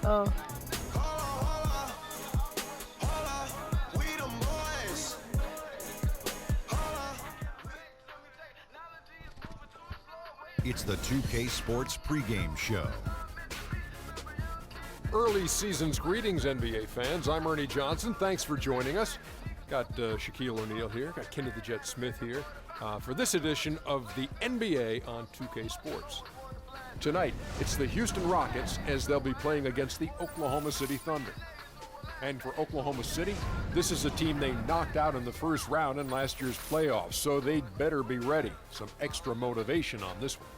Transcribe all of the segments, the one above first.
Oh. It's the 2K Sports pregame show. Early season's greetings, NBA fans. I'm Ernie Johnson. Thanks for joining us. Got Shaquille O'Neal here. Got Kenny the Jet Smith here for this edition of the NBA on 2K Sports. Tonight, it's the Houston Rockets as they'll be playing against the Oklahoma City Thunder. And for Oklahoma City, this is a team they knocked out in the first round in last year's playoffs, so they'd better be ready. Some extra motivation on this one.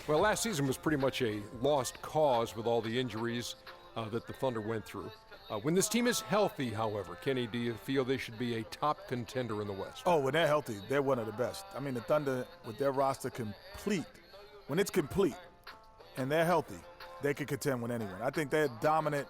Well, last season was pretty much a lost cause with all the injuries that the Thunder went through. When this team is healthy, however, Kenny, do you feel they should be a top contender in the West? Oh, when they're healthy, they're one of the best. I mean, the Thunder, with their roster complete, when it's complete and they're healthy, they can contend with anyone. I think they're dominant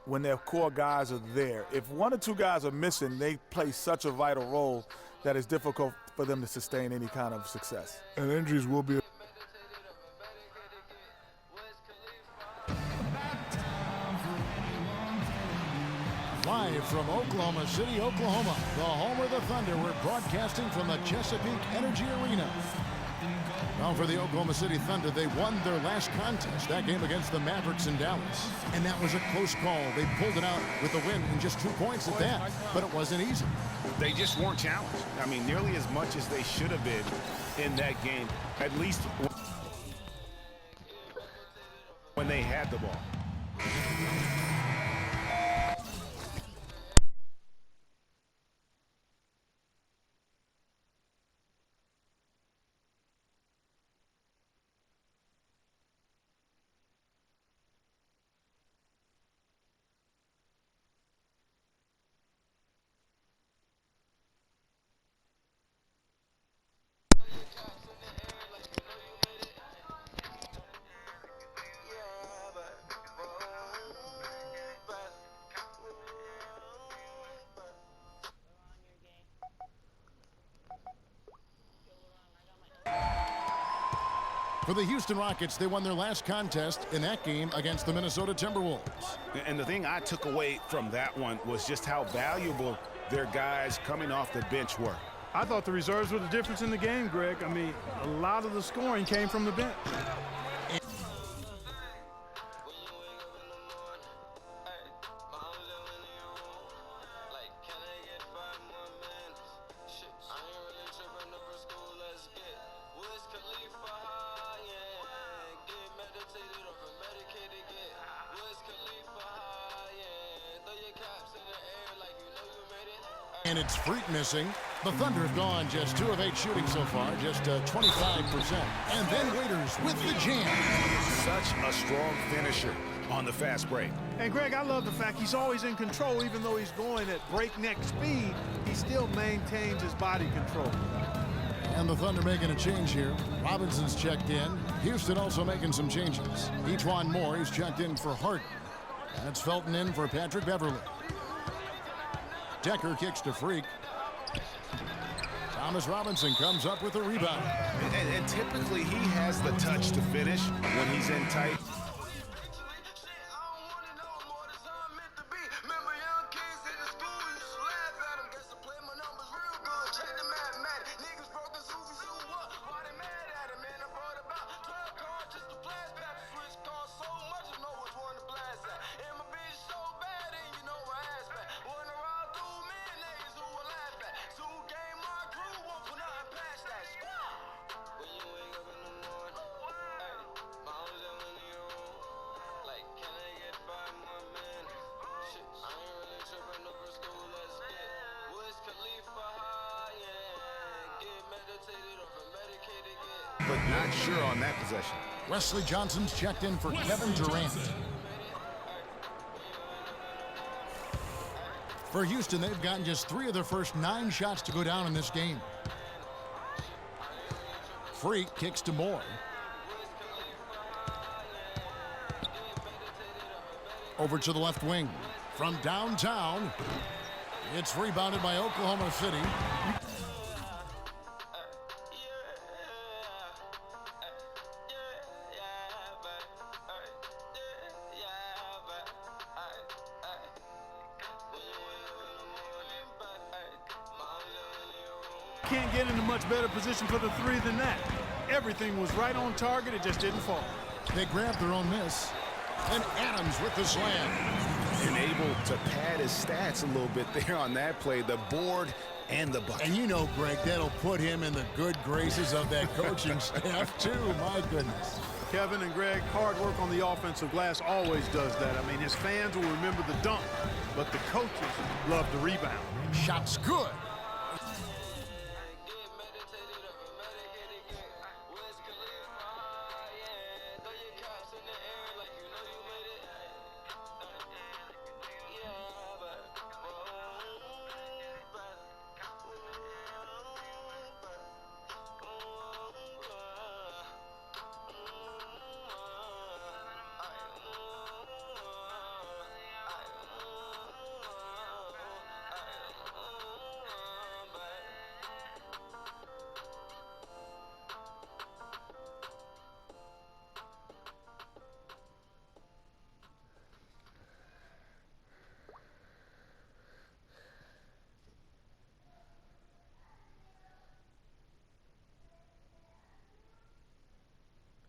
when their core guys are there. If one or two guys are missing, they play such a vital role that it's difficult for them to sustain any kind of success. And injuries will be live from Oklahoma City, Oklahoma, the home of the Thunder. We're broadcasting from the Chesapeake Energy Arena. Now for the Oklahoma City Thunder, they won their last contest, that game against the Mavericks in Dallas. And that was a close call. They pulled it out with the win and just 2 points at that, but it wasn't easy. They just weren't challenged. I mean, nearly as much as they should have been in that game, at least when they had the ball. For the Houston Rockets, they won their last contest in that game against the Minnesota Timberwolves. And the thing I took away from that one was just how valuable their guys coming off the bench were. I thought the reserves were the difference in the game, Greg. I mean, a lot of the scoring came from the bench. And it's Freak missing. The Thunder have gone just 2 of 8 shooting so far, just 25%. And then Waiters with the jam. Such a strong finisher on the fast break. And Greg, I love the fact he's always in control. Even though he's going at breakneck speed, he still maintains his body control. And the Thunder making a change here. Robinson's checked in. Houston also making some changes. E'Twaun Moore, he's checked in for Harden. That's Felton in for Patrick Beverley. Decker kicks to Freak. Thomas Robinson comes up with a rebound. And typically he has the touch to finish when he's in tight. But not sure on that possession. Wesley Johnson's checked in for Kevin Durant. For Houston, they've gotten just 3 of their first 9 shots to go down in this game. Freak kicks to Moore. Over to the left wing. From downtown, it's rebounded by Oklahoma City. can't get in a much better position for the three than that. Everything was right on target. It just didn't fall. They grabbed their own miss. And Adams with the slam. And able to pad his stats a little bit there on that play. The board and the bucket. And you know, Greg, that'll put him in the good graces of that coaching staff, too. My goodness. Kevin and Greg, hard work on the offensive glass always does that. I mean, his fans will remember the dunk, but the coaches love the rebound. Shot's good.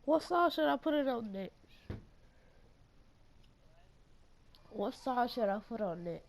What song should I put it on next? What song should I put on next?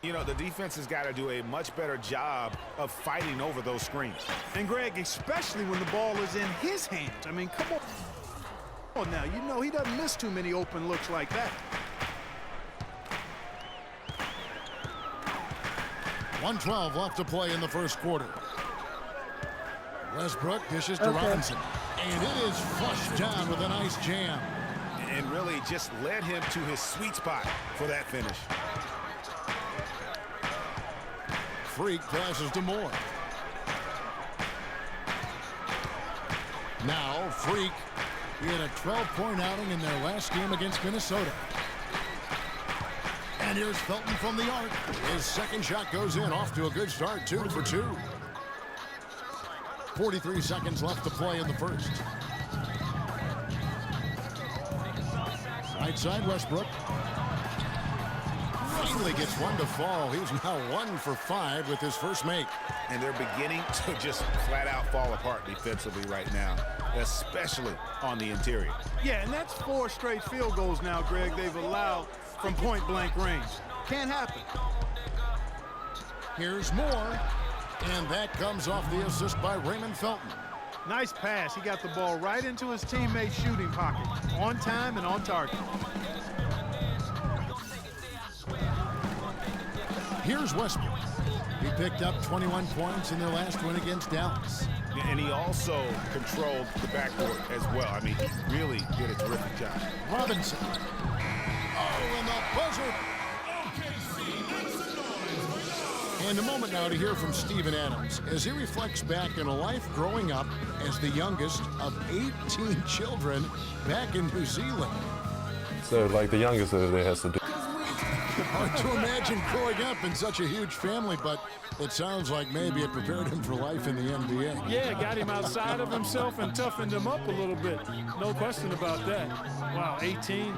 You know, the defense has got to do a much better job of fighting over those screens. And Greg, especially when the ball is in his hands. I mean, come on now. You know he doesn't miss too many open looks like that. 1:12 left to play in the first quarter. Westbrook dishes to Robinson. And it is flushed down with a nice jam. And really just led him to his sweet spot for that finish. Freak passes to Moore. Now Freak, he had a 12-point outing in their last game against Minnesota. And here's Felton from the arc. His second shot goes in, off to a good start, 2 for 2. 43 seconds left to play in the first. Right side, Westbrook. Finally gets one to fall. He's now 1 for 5 with his first make. And they're beginning to just flat out fall apart defensively right now, especially on the interior. Yeah, and that's 4 straight field goals now, Greg, they've allowed from point-blank range. Can't happen. Here's Moore. And that comes off the assist by Raymond Felton. Nice pass. He got the ball right into his teammate's shooting pocket. On time and on target. Here's Westbrook. He picked up 21 points in their last win against Dallas. And he also controlled the backcourt as well. I mean, he really did a terrific job. Robinson. Oh, and the buzzer. And a moment now to hear from Steven Adams as he reflects back on a life growing up as the youngest of 18 children back in New Zealand. So, like, the youngest of it has to do. Hard to imagine growing up in such a huge family, but it sounds like maybe it prepared him for life in the NBA. Yeah, got him outside of himself and toughened him up a little bit. No question about that. Wow, 18,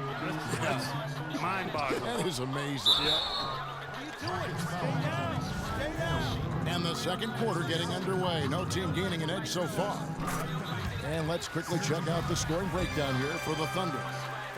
that's mind-boggling. That is amazing. Yeah. And the second quarter getting underway. No team gaining an edge so far. And let's quickly check out the scoring breakdown here for the Thunder.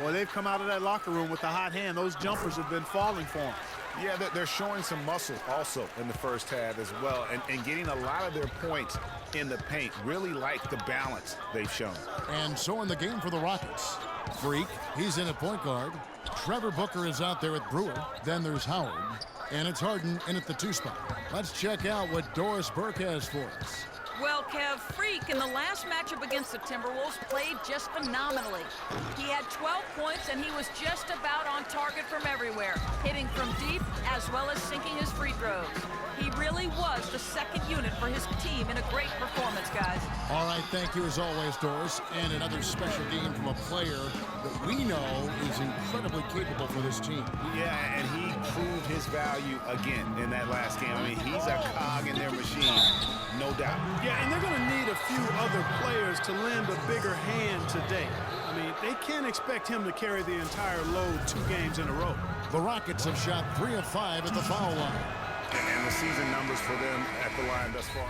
Boy, they've come out of that locker room with a hot hand. Those jumpers have been falling for them. Yeah, they're showing some muscle also in the first half as well, and getting a lot of their points in the paint. Really like the balance they've shown. And so in the game for the Rockets, Freak, he's in at point guard. Trevor Booker is out there at Brewer. Then there's Howard. And it's Harden in at the 2 spot. Let's check out what Doris Burke has for us. Well, Kev, Freak in the last matchup against the Timberwolves played just phenomenally. He had 12 points, and he was just about on target from everywhere, hitting from deep as well as sinking his free throws. He really was the second unit for his team in a great performance, guys. All right, thank you as always, Doris. And another special game from a player that we know is incredibly capable for this team. Yeah, and he proved his value again in that last game. I mean, he's a cog in their machine, no doubt. Yeah, and they're going to need a few other players to lend a bigger hand today. I mean, they can't expect him to carry the entire load 2 games in a row. The Rockets have shot 3 of 5 at the foul line. And the season numbers for them at the line thus far.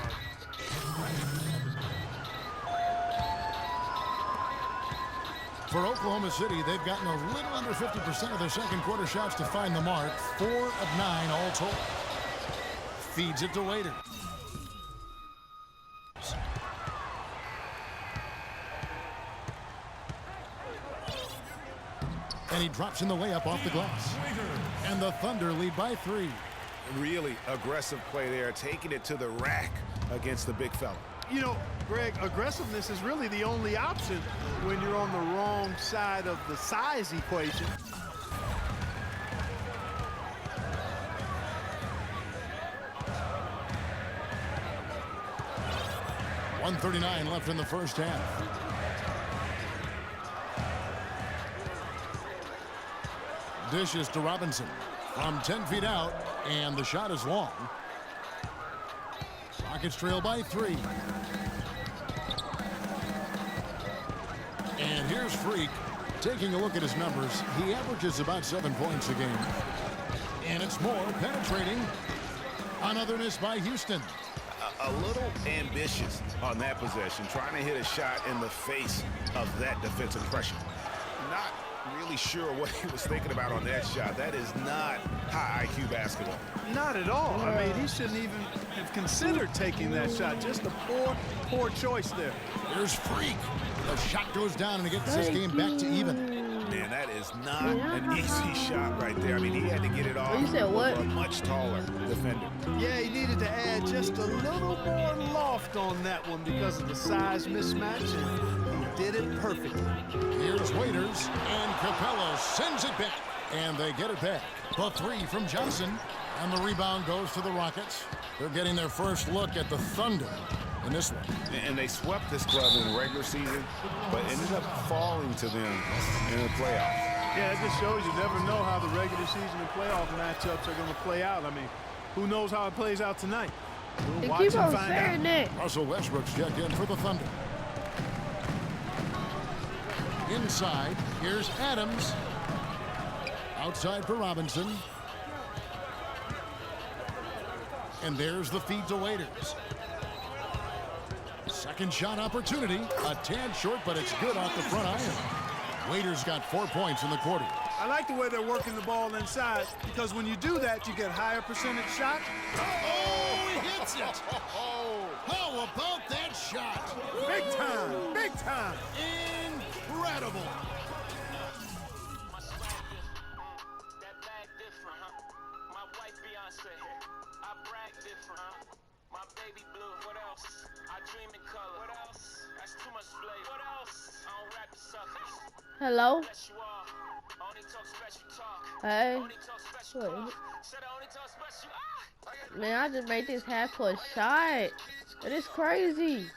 For Oklahoma City, they've gotten a little under 50% of their second quarter shots to find the mark. 4 of 9 all told. Feeds it to Waiter. And he drops in the layup off the glass. And the Thunder lead by 3. Really aggressive play there, taking it to the rack against the big fella. You know, Greg, aggressiveness is really the only option when you're on the wrong side of the size equation. .139 left in the first half. Dishes to Robinson from 10 feet out, and the shot is long. Rockets trail by 3. And here's Freak. Taking a look at his numbers, he averages about 7 points a game. And it's more penetrating. Another miss by Houston. A little ambitious on that possession, trying to hit a shot in the face of that defensive pressure. Not really sure what he was thinking about on that shot. That is not high IQ basketball. Not at all. I mean, he shouldn't even have considered taking that shot. Just a poor choice there. Here's Freak. The shot goes down and it gets this game back to even. Man, that is not an easy shot right there. I mean, he had to get it off what? a much taller defender. Yeah, he needed to add just a little more loft on that one because of the size mismatch, and he did it perfectly. Here's Waiters, and Capella sends it back, and they get it back. The 3 from Johnson, and the rebound goes to the Rockets. They're getting their first look at the Thunder in this one. And they swept this club in the regular season, but ended up falling to them in the playoffs. Yeah, it just shows you never know how the regular season and playoff matchups are going to play out. I mean, who knows how it plays out tonight? We'll watch keep and on find saying out. that. Russell Westbrook's checked in for the Thunder. Inside, here's Adams. Outside for Robinson. And there's the feed to Waiters. Second shot opportunity. A tad short, but it's good off the front iron. Waiters got 4 points in the quarter. I like the way they're working the ball inside because when you do that, you get higher percentage shots. Oh, he hits it. How about that shot? Big time, big time. Incredible. Hello? Hey. Wait. Man, I just made this half-court shot. That is crazy.